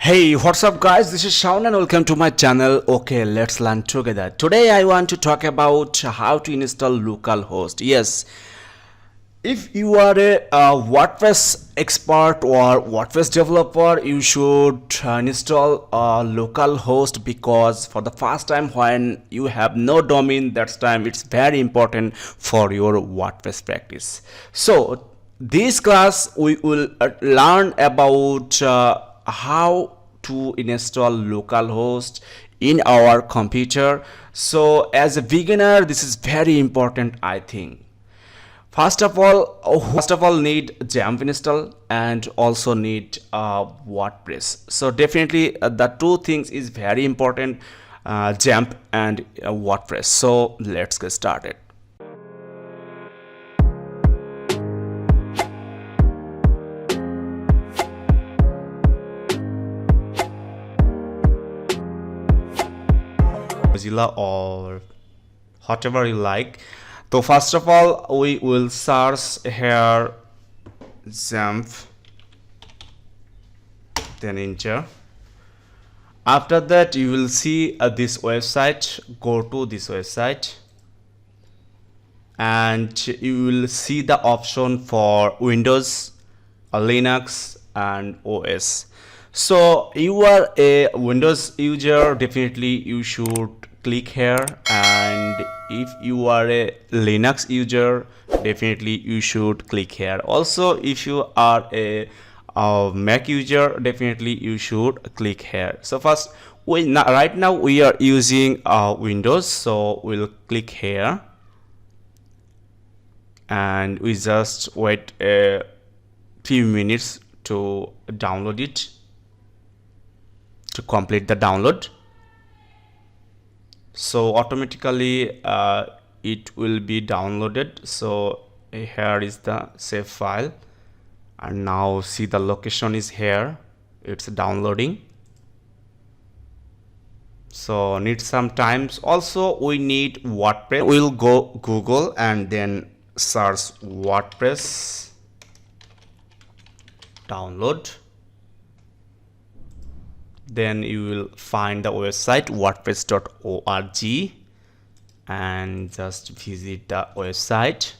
Hey, what's up guys? This is Shaun and welcome to my channel. Okay, let's learn together. Today I want to talk about how to install localhost. Yes, if you are a WordPress expert or WordPress developer, you should install a localhost, because for the first time when you have no domain, that's time it's very important for your WordPress practice. So this class we will learn about how to install localhost in our computer. So as a beginner, this is very important, I think. First of all, need XAMPP install and also need WordPress. So definitely the two things is very important, XAMPP and WordPress. So let's get started. Mozilla or whatever you like. So first of all, we will search here XAMPP, then enter. After that, you will see this website. Go to this website and you will see the option for Windows, Linux and OS. So you are a Windows user, definitely you should click here, and if you are a Linux user, definitely you should click here. Also, if you are a Mac user, definitely you should click here. So first, right now we are using Windows, so we'll click here and we just wait a few minutes to download it, to complete the download. So automatically it will be downloaded. So here is the save file, and now see the location is here, it's downloading. So need some times. Also we need WordPress. We'll go Google and then search WordPress download. Then you will find the website wordpress.org and just visit the website.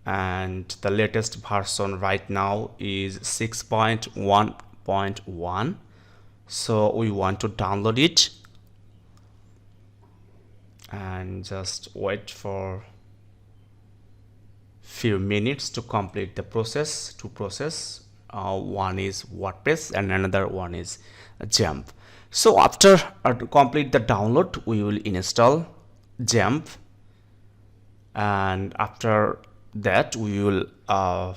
And the latest version right now is 6.1.1. so we want to download it and just wait for few minutes to complete the process. One is WordPress and another one is XAMPP. So after complete the download, we will install XAMPP, and after that we will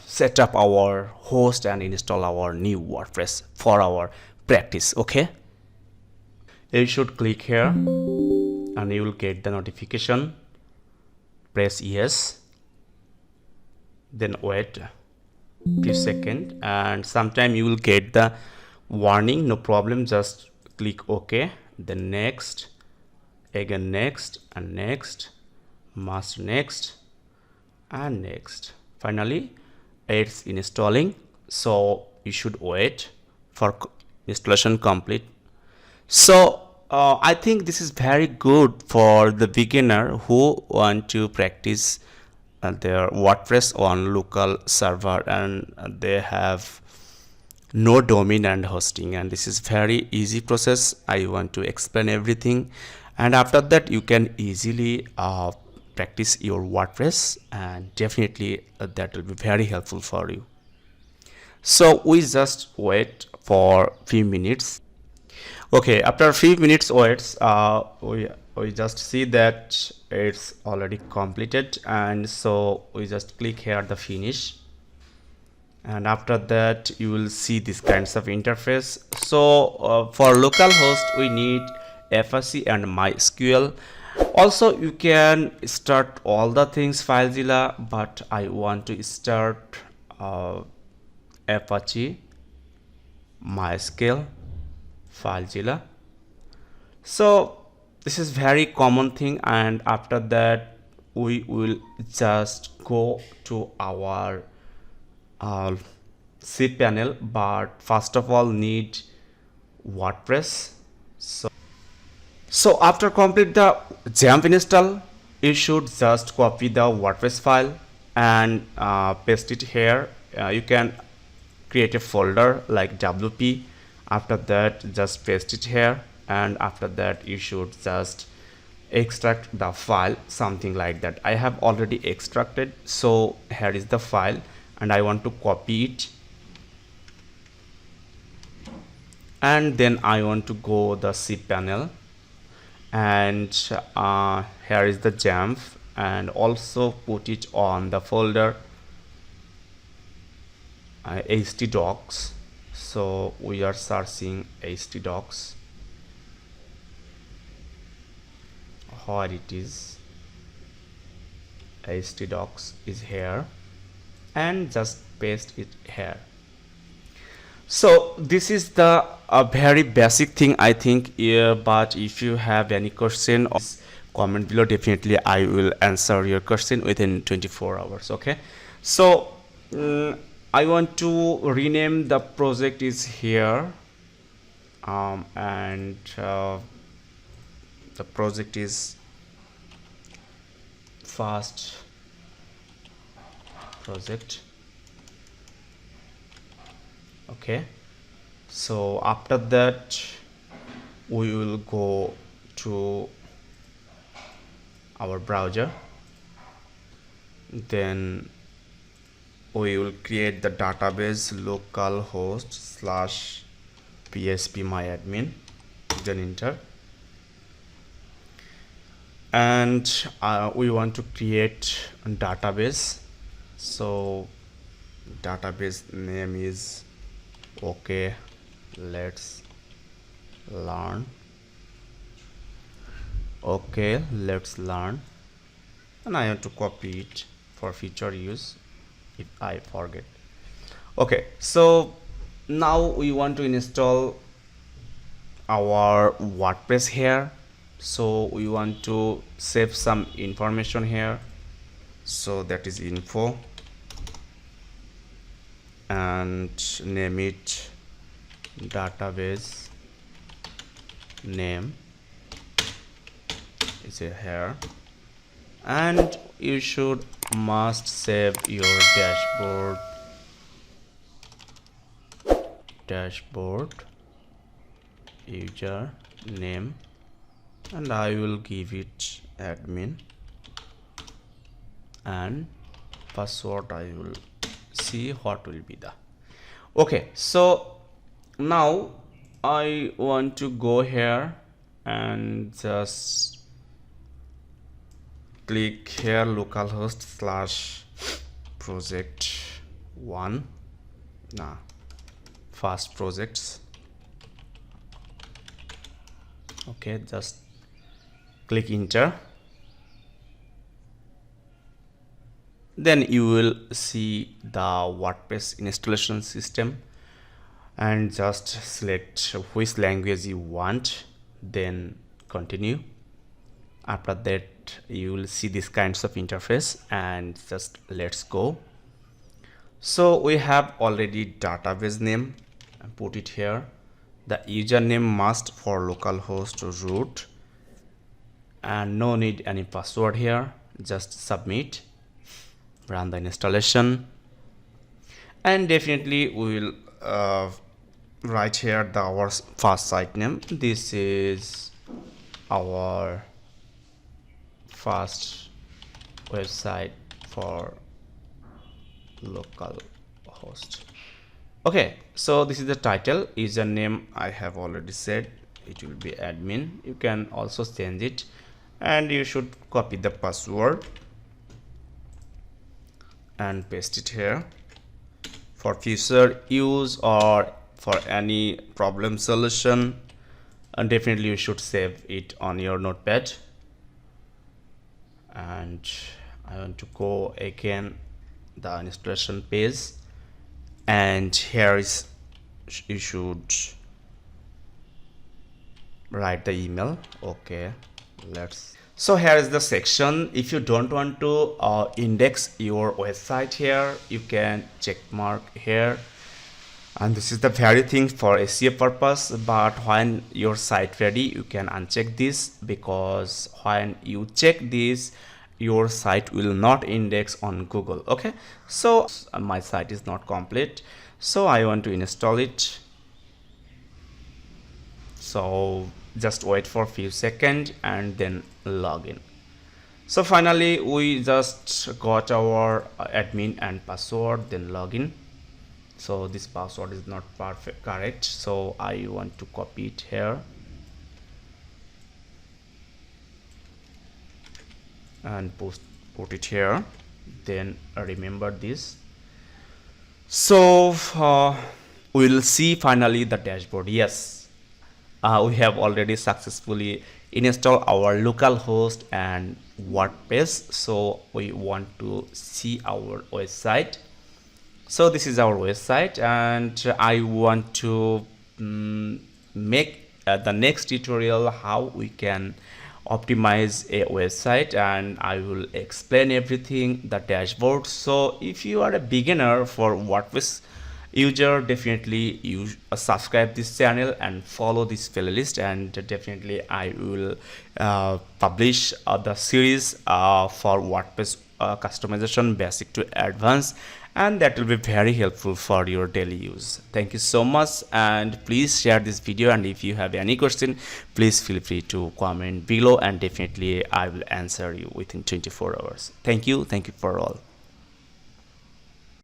set up our host and install our new WordPress for our practice. Okay, you should click here and you will get the notification. Press yes, then wait few seconds, and sometime you will get the warning. No problem, just click OK, then next, again next, and next, must next, and next. Finally it's installing, so you should wait for installation complete. So I think this is very good for the beginner who want to practice their WordPress on local server and they have no domain and hosting, and this is very easy process. I want to explain everything, and after that you can easily practice your WordPress, and definitely that will be very helpful for you. So we just wait for few minutes. Okay, after a few minutes waits, we just see that it's already completed, and so we just click here the finish, and after that you will see this kinds of interface. So for localhost we need Apache and MySQL. Also you can start all the things FileZilla, but I want to start Apache, MySQL, FileZilla. So this is very common thing, and after that we will just go to our cPanel, but first of all need WordPress. So after complete the XAMPP install, you should just copy the WordPress file and paste it here. You can create a folder like WP. After that, just paste it here, and after that you should just extract the file, something like that. I have already extracted, so here is the file and I want to copy it, and then I want to go the cPanel, and here is the XAMPP, and also put it on the folder htdocs. So we are searching htdocs, where it is. htdocs is here, and just paste it here. So this is the very basic thing, I think. But if you have any question, comment below. Definitely I will answer your question within 24 hours. Okay, so I want to rename the project is here, and the project is fast project. Okay, so after that we will go to our browser, then we will create the database localhost / phpMyAdmin, then enter, and we want to create a database. So database name is okay, let's learn. Okay, let's learn, and I want to copy it for future use if I forget. Okay, so now we want to install our WordPress here. So we want to save some information here, so that is info, and name it database name is here, and you should must save your dashboard user name, and I will give it admin, and password I will see what will be the. Okay, so now I want to go here and just click here localhost / project 1, fast projects. Okay, just click enter, then you will see the WordPress installation system, and just select which language you want, then continue. After that you will see this kinds of interface, and just let's go. So we have already database name, and put it here. The username must for localhost root, and no need any password here. Just submit, run the installation, and definitely we will write here our first site name. This is our first website for localhost. Okay, so this is the title. Username I have already said, it will be admin. You can also change it, and you should copy the password and paste it here. For future use or for any problem solution, and definitely you should save it on your notepad. And I want to go again the installation page, and here is you should write the email. Okay, let's. So here is the section. If you don't want to index your website here, you can check mark here. And this is the very thing for SEO purpose, but when your site ready you can uncheck this, because when you check this your site will not index on Google. Okay, so my site is not complete, so I want to install it. So just wait for a few seconds and then log in. So finally we just got our admin and password, then login. So this password is not correct, so I want to copy it here and put it here, then remember this. So we'll see finally the dashboard. Yes, we have already successfully installed our localhost and WordPress. So we want to see our website. So this is our website, and I want to make the next tutorial how we can optimize a website, and I will explain everything, the dashboard. So if you are a beginner for WordPress user, definitely you subscribe this channel and follow this playlist, and definitely I will publish the series for WordPress customization basic to advanced, and that will be very helpful for your daily use. Thank you so much, and please share this video, and if you have any question please feel free to comment below, and definitely I will answer you within 24 hours. Thank you for all.